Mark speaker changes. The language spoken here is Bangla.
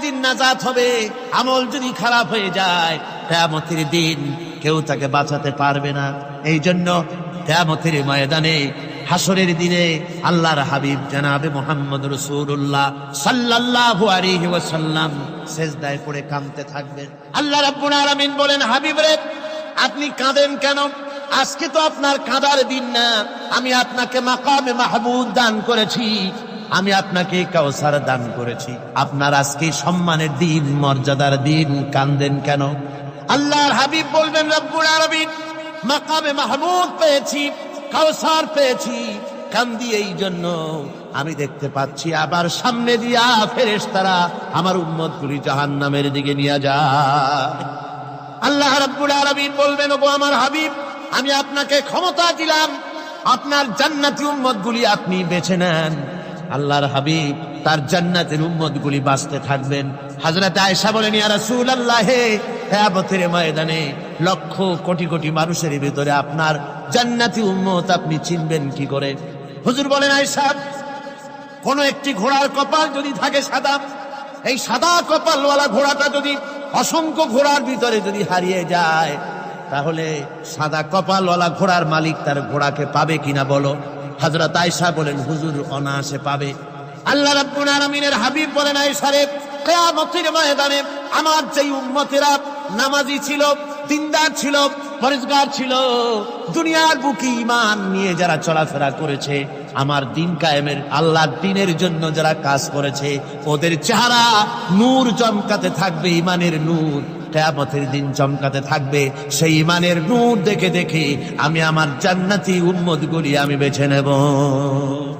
Speaker 1: দিন নাজাত হবে। আমল যদি খারাপ হয়ে যায়, কিয়ামতের দিন কেউ তাকে বাঁচাতে পারবে না। এই জন্য কিয়ামতের ময়দানে, হাসরের দিনে আল্লাহর হাবিব জনাবে মুহাম্মদ রাসূলুল্লাহ সাল্লাল্লাহু আলাইহি ওয়াসাল্লাম সিজদায় পড়ে কাঁদতে থাকবেন। আল্লাহ রাব্বুল আলামিন বলেন, হাবিব রে, আপনি কাঁদেন কেন? আজকে তো আপনার কাঁদার দিন না। আমি আপনাকে মাকামে মাহমুদ দান করেছি, আমি আপনাকে কাউসার দান করেছি। আপনার আজকে সম্মানের দিন, মর্যাদার দিন, কাঁদেন কেন? আল্লাহর হাবিব বলবেন, রব্বুল আলামিন, মাকামে মাহমুদ পেয়েছি, কাউসার পেয়েছি, কান্দি এই জন্য আমি দেখতে পাচ্ছি আবার সামনে দিয়া ফেরেশতারা আমার উম্মতগুলি জাহান্নামের দিকে নিয়ে যায়। আল্লাহ রাব্বুল আলামিন বলবেন, ওগো আমার হাবিব, আমি আপনাকে ক্ষমতা দিলাম, আপনার জান্নাতি উম্মতগুলি আপনি বেছে নেন। আল্লাহর হাবিব তার জান্নাতের উম্মতগুলি বাঁচতে থাকবেন। হযরত আয়েশা বলেন, ইয়া রাসূলুল্লাহ, কিয়ামতের ময়দানে লক্ষ কোটি কোটি মানুষের ভিতরে আপনার জান্নাতি উম্মত আপনি চিনবেন কি করে? হুজুর বলেন, আয়েশা, কোন একটি ঘোড়ার কপাল যদি থাকে সাদা, এই সাদা কপালওয়ালা ঘোড়াটা যদি অসংখ্য ঘোড়ার ভিতরে যদি হারিয়ে যায়, তাহলে সাদা কপালওয়ালা ঘোড়ার মালিক তার ঘোড়াকে পাবে কিনা বলো? হযরত আয়েশা বলেন, হুজুর, অনায়াসে পাবে। আল্লাহ রাব্বুল আলামিনের হাবিব বলেন, আয়েশা রে, কিয়ামতের ময়দানে আমার যেই উম্মতেরা নামাজি ছিল, দিনদার ছিল, পরেজগার ছিল, দুনিয়ার বুকে ঈমান নিয়ে যারা চলাফেরা করেছে, আমার দিন কায়েমের, আল্লাহর দ্বীনের জন্য যারা কাজ করেছে, ওদের চেহারা নূর চমকাতে থাকবে, ঈমানের নূর কিয়ামতের দিন চমকাতে থাকবে। সেই ঈমানের নূর দেখে দেখে আমি আমার জান্নাতি উম্মতগুলি আমি বেছে নেব।